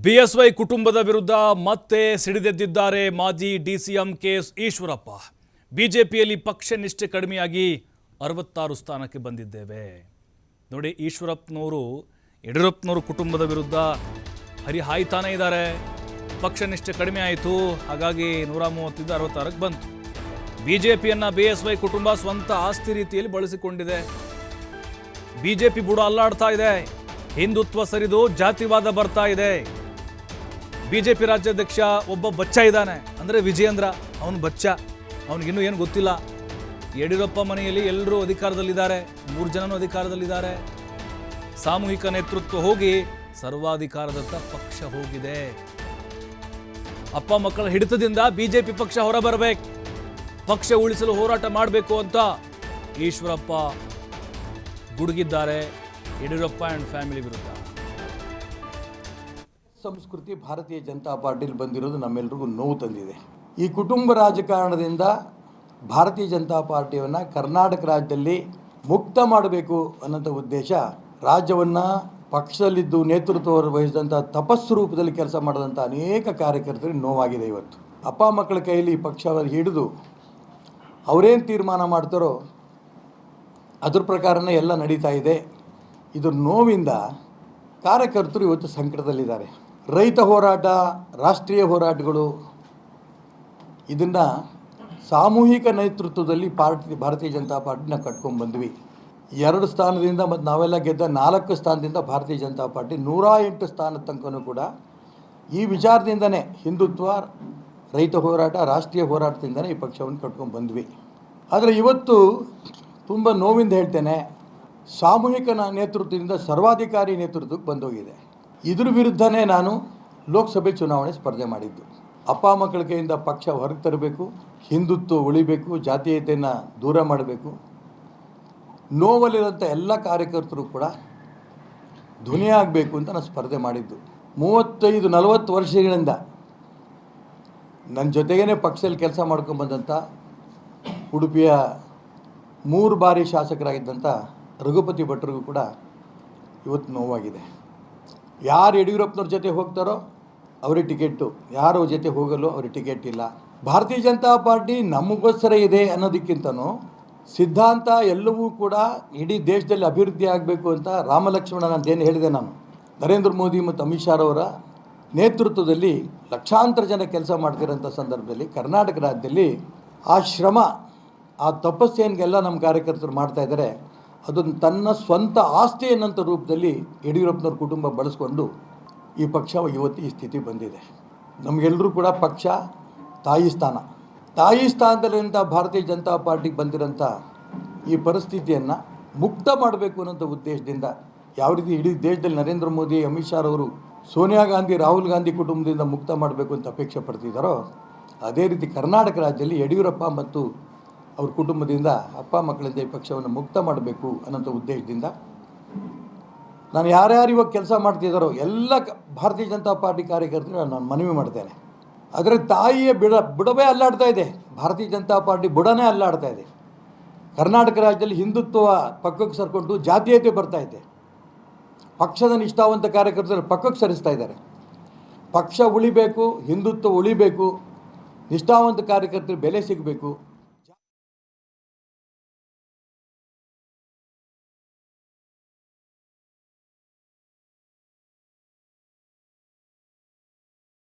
BSY ಕುಟುಂಬದ ವಿರುದ್ಧ ಮತ್ತೆ ಸಿಡಿದೆದ್ದಿದ್ದಾರೆ ಮಾಜಿ ಡಿಸಿಎಂ ಕೆಎಸ್ ಈಶ್ವರಪ್ಪ. ಬಿಜೆಪಿಯಲ್ಲಿ ಪಕ್ಷ ನಿಷ್ಠೆ ಕಡಿಮೆಯಾಗಿ 66 ಸ್ಥಾನಕ್ಕೆ ಬಂದಿದ್ದೇವೆ. ನೋಡಿ, ಈಶ್ವರಪ್ಪನವರು ಯಡಿಯೂರಪ್ಪನವರು ಕುಟುಂಬದ ವಿರುದ್ಧ ಹರಿಹಾಯ್ತಾನೆ ಇದ್ದಾರೆ. ಪಕ್ಷ ನಿಷ್ಠೆ ಕಡಿಮೆ ಆಯಿತು, ಹಾಗಾಗಿ 130ರಿಂದ 66ಕ್ಕೆ ಬಂತು. ಬಿಜೆಪಿಯನ್ನು ಬಿಎಸ್ವೈ ಕುಟುಂಬ ಸ್ವಂತ ಆಸ್ತಿ ರೀತಿಯಲ್ಲಿ ಬಳಸಿಕೊಂಡಿದೆ. ಬಿಜೆಪಿ ಬುಡ ಅಲ್ಲಾಡ್ತಾ ಇದೆ, ಹಿಂದುತ್ವ ಸರಿದು ಜಾತಿವಾದ ಬರ್ತಾ ಇದೆ. ಬಿಜೆಪಿ ರಾಜ್ಯಾಧ್ಯಕ್ಷ ಒಬ್ಬ ಬಚ್ಚ ಇದ್ದಾನೆ, ಅಂದರೆ ವಿಜಯೇಂದ್ರ. ಅವನು ಬಚ್ಚ, ಅವನಿಗಿನ್ನೂ ಏನು ಗೊತ್ತಿಲ್ಲ. ಯಡಿಯೂರಪ್ಪ ಮನೆಯಲ್ಲಿ ಎಲ್ಲರೂ ಅಧಿಕಾರದಲ್ಲಿದ್ದಾರೆ, 3 ಜನನೂ ಅಧಿಕಾರದಲ್ಲಿದ್ದಾರೆ. ಸಾಮೂಹಿಕ ನೇತೃತ್ವ ಹೋಗಿ ಸರ್ವಾಧಿಕಾರದತ್ತ ಪಕ್ಷ ಹೋಗಿದೆ. ಅಪ್ಪ ಮಕ್ಕಳ ಹಿಡಿತದಿಂದ ಬಿಜೆಪಿ ಪಕ್ಷ ಹೊರಬರಬೇಕು, ಪಕ್ಷ ಉಳಿಸಲು ಹೋರಾಟ ಮಾಡಬೇಕು ಅಂತ ಈಶ್ವರಪ್ಪ ಗುಡುಗಿದ್ದಾರೆ ಯಡಿಯೂರಪ್ಪ ಆ್ಯಂಡ್ ಫ್ಯಾಮಿಲಿ ವಿರುದ್ಧ. ಸಂಸ್ಕೃತಿ ಭಾರತೀಯ ಜನತಾ ಪಾರ್ಟಿಲಿ ಬಂದಿರೋದು ನಮ್ಮೆಲ್ರಿಗೂ ನೋವು ತಂದಿದೆ. ಈ ಕುಟುಂಬ ರಾಜಕಾರಣದಿಂದ ಭಾರತೀಯ ಜನತಾ ಪಾರ್ಟಿಯನ್ನು ಕರ್ನಾಟಕ ರಾಜ್ಯದಲ್ಲಿ ಮುಕ್ತ ಮಾಡಬೇಕು ಅನ್ನೋಂಥ ಉದ್ದೇಶ, ರಾಜ್ಯವನ್ನು ಪಕ್ಷದಲ್ಲಿದ್ದು ನೇತೃತ್ವ ವಹಿಸಿದಂಥ ತಪಸ್ಸು ರೂಪದಲ್ಲಿ ಕೆಲಸ ಮಾಡಿದಂಥ ಅನೇಕ ಕಾರ್ಯಕರ್ತರಿಗೆ ನೋವಾಗಿದೆ. ಇವತ್ತು ಅಪ್ಪ ಮಕ್ಕಳ ಕೈಯಲ್ಲಿ ಪಕ್ಷವನ್ನು ಹಿಡಿದು ಅವರೇನು ತೀರ್ಮಾನ ಮಾಡ್ತಾರೋ ಅದ್ರ ಪ್ರಕಾರನೇ ಎಲ್ಲ ನಡೀತಾ ಇದೆ. ಇದ್ರ ನೋವಿಂದ ಕಾರ್ಯಕರ್ತರು ಇವತ್ತು ಸಂಕಟದಲ್ಲಿದ್ದಾರೆ. ರೈತ ಹೋರಾಟ, ರಾಷ್ಟ್ರೀಯ ಹೋರಾಟಗಳು, ಇದನ್ನು ಸಾಮೂಹಿಕ ನೇತೃತ್ವದಲ್ಲಿ ಭಾರತೀಯ ಜನತಾ ಪಾರ್ಟಿನ ಕಟ್ಕೊಂಡು ಬಂದ್ವಿ. 2 ಸ್ಥಾನದಿಂದ ಮತ್ತು ನಾವೆಲ್ಲ ಗೆದ್ದ 4 ಸ್ಥಾನದಿಂದ ಭಾರತೀಯ ಜನತಾ ಪಾರ್ಟಿ 108 ಸ್ಥಾನದ ತನಕನೂ ಕೂಡ ಈ ವಿಚಾರದಿಂದನೇ, ಹಿಂದುತ್ವ, ರೈತ ಹೋರಾಟ, ರಾಷ್ಟ್ರೀಯ ಹೋರಾಟದಿಂದನೇ ಈ ಪಕ್ಷವನ್ನು ಕಟ್ಕೊಂಡು ಬಂದ್ವಿ. ಆದರೆ ಇವತ್ತು ತುಂಬ ನೋವಿಂದ ಹೇಳ್ತೇನೆ, ಸಾಮೂಹಿಕ ನೇತೃತ್ವದಿಂದ ಸರ್ವಾಧಿಕಾರಿ ನೇತೃತ್ವಕ್ಕೆ ಬಂದೋಗಿದೆ. ಇದ್ರ ವಿರುದ್ಧನೇ ನಾನು ಲೋಕಸಭೆ ಚುನಾವಣೆ ಸ್ಪರ್ಧೆ ಮಾಡಿದ್ದು. ಅಪ್ಪ ಮಕ್ಕಳ ಕೈಯಿಂದ ಪಕ್ಷ ಹೊರಗೆ ತರಬೇಕು, ಹಿಂದುತ್ವ ಉಳಿಬೇಕು, ಜಾತೀಯತೆಯನ್ನು ದೂರ ಮಾಡಬೇಕು. ನೋವಲ್ಲಿರೋಂಥ ಎಲ್ಲ ಕಾರ್ಯಕರ್ತರು ಕೂಡ ಧ್ವನಿಯಾಗಬೇಕು ಅಂತ ನಾನು ಸ್ಪರ್ಧೆ ಮಾಡಿದ್ದು. 35-40 ವರ್ಷಗಳಿಂದ ನನ್ನ ಜೊತೆಗೇ ಪಕ್ಷದಲ್ಲಿ ಕೆಲಸ ಮಾಡ್ಕೊಂಡ್ಬಂದಂಥ ಉಡುಪಿಯ 3 ಬಾರಿ ಶಾಸಕರಾಗಿದ್ದಂಥ ರಘುಪತಿ ಭಟ್ರಿಗೂ ಕೂಡ ಇವತ್ತು ನೋವಾಗಿದೆ. ಯಾರು ಯಡಿಯೂರಪ್ಪನವ್ರ ಜೊತೆ ಹೋಗ್ತಾರೋ ಅವ್ರಿಗೆ ಟಿಕೆಟು, ಯಾರ ಜೊತೆ ಹೋಗಲು ಅವ್ರಿಗೆ ಟಿಕೆಟ್ ಇಲ್ಲ. ಭಾರತೀಯ ಜನತಾ ಪಾರ್ಟಿ ನಮಗೋಸ್ಕರ ಇದೆ ಅನ್ನೋದಕ್ಕಿಂತನೂ ಸಿದ್ಧಾಂತ ಎಲ್ಲವೂ ಕೂಡ ಇಡೀ ದೇಶದಲ್ಲಿ ಅಭಿವೃದ್ಧಿ ಆಗಬೇಕು ಅಂತ ರಾಮಲಕ್ಷ್ಮಣ ಅಂತೇನು ಹೇಳಿದೆ ನಾನು. ನರೇಂದ್ರ ಮೋದಿ ಮತ್ತು ಅಮಿತ್ ಶಾ ಅವರ ನೇತೃತ್ವದಲ್ಲಿ ಲಕ್ಷಾಂತರ ಜನ ಕೆಲಸ ಮಾಡ್ತಿರೋಂಥ ಸಂದರ್ಭದಲ್ಲಿ ಕರ್ನಾಟಕ ರಾಜ್ಯದಲ್ಲಿ ಆ ಶ್ರಮ, ಆ ತಪಸ್ಸೇನಿಗೆಲ್ಲ ನಮ್ಮ ಕಾರ್ಯಕರ್ತರು ಮಾಡ್ತಾಯಿದ್ದಾರೆ, ಅದನ್ನು ತನ್ನ ಸ್ವಂತ ಆಸ್ತಿ ಅನ್ನೋಂಥ ರೂಪದಲ್ಲಿ ಯಡಿಯೂರಪ್ಪನವ್ರ ಕುಟುಂಬ ಬಳಸ್ಕೊಂಡು ಈ ಪಕ್ಷ ಇವತ್ತು ಈ ಸ್ಥಿತಿ ಬಂದಿದೆ. ನಮಗೆಲ್ಲರೂ ಕೂಡ ಪಕ್ಷ ತಾಯಿ ಸ್ಥಾನ, ತಾಯಿ ಸ್ಥಾನದಲ್ಲಿಂದ ಭಾರತೀಯ ಜನತಾ ಪಾರ್ಟಿಗೆ ಬಂದಿರೋಂಥ ಈ ಪರಿಸ್ಥಿತಿಯನ್ನು ಮುಕ್ತ ಮಾಡಬೇಕು ಅನ್ನೋಂಥ ಉದ್ದೇಶದಿಂದ, ಯಾವ ರೀತಿ ಇಡೀ ದೇಶದಲ್ಲಿ ನರೇಂದ್ರ ಮೋದಿ, ಅಮಿತ್ ಶಾ ಅವರು ಸೋನಿಯಾ ಗಾಂಧಿ, ರಾಹುಲ್ ಗಾಂಧಿ ಕುಟುಂಬದಿಂದ ಮುಕ್ತ ಮಾಡಬೇಕು ಅಂತ ಅಪೇಕ್ಷೆ ಪಡ್ತಿದ್ದಾರೋ, ಅದೇ ರೀತಿ ಕರ್ನಾಟಕ ರಾಜ್ಯದಲ್ಲಿ ಯಡಿಯೂರಪ್ಪ ಮತ್ತು ಅವ್ರ ಕುಟುಂಬದಿಂದ ಅಪ್ಪ ಮಕ್ಕಳಿಂದ ಈ ಪಕ್ಷವನ್ನು ಮುಕ್ತ ಮಾಡಬೇಕು ಅನ್ನೋಂಥ ಉದ್ದೇಶದಿಂದ ನಾನು ಯಾರ್ಯಾರು ಇವಾಗ ಕೆಲಸ ಮಾಡ್ತಿದ್ದಾರೋ ಎಲ್ಲ ಭಾರತೀಯ ಜನತಾ ಪಾರ್ಟಿ ಕಾರ್ಯಕರ್ತರು ನಾನು ಮನವಿ ಮಾಡ್ತೇನೆ. ಆದರೆ ತಾಯಿಯ ಬುಡವೇ ಅಲ್ಲಾಡ್ತಾ ಇದೆ, ಭಾರತೀಯ ಜನತಾ ಪಾರ್ಟಿ ಬುಡನೇ ಅಲ್ಲಾಡ್ತಾ ಇದೆ. ಕರ್ನಾಟಕ ರಾಜ್ಯದಲ್ಲಿ ಹಿಂದುತ್ವ ಪಕ್ಕಕ್ಕೆ ಸರ್ಕೊಂಡು ಜಾತೀಯತೆ ಬರ್ತಾ ಇದೆ. ಪಕ್ಷದ ನಿಷ್ಠಾವಂತ ಕಾರ್ಯಕರ್ತರು ಪಕ್ಕಕ್ಕೆ ಸರಿಸ್ತಾ ಇದ್ದಾರೆ. ಪಕ್ಷ ಉಳಿಬೇಕು, ಹಿಂದುತ್ವ ಉಳಿಬೇಕು, ನಿಷ್ಠಾವಂತ ಕಾರ್ಯಕರ್ತರಿಗೆ ಬೆಲೆ ಸಿಗಬೇಕು.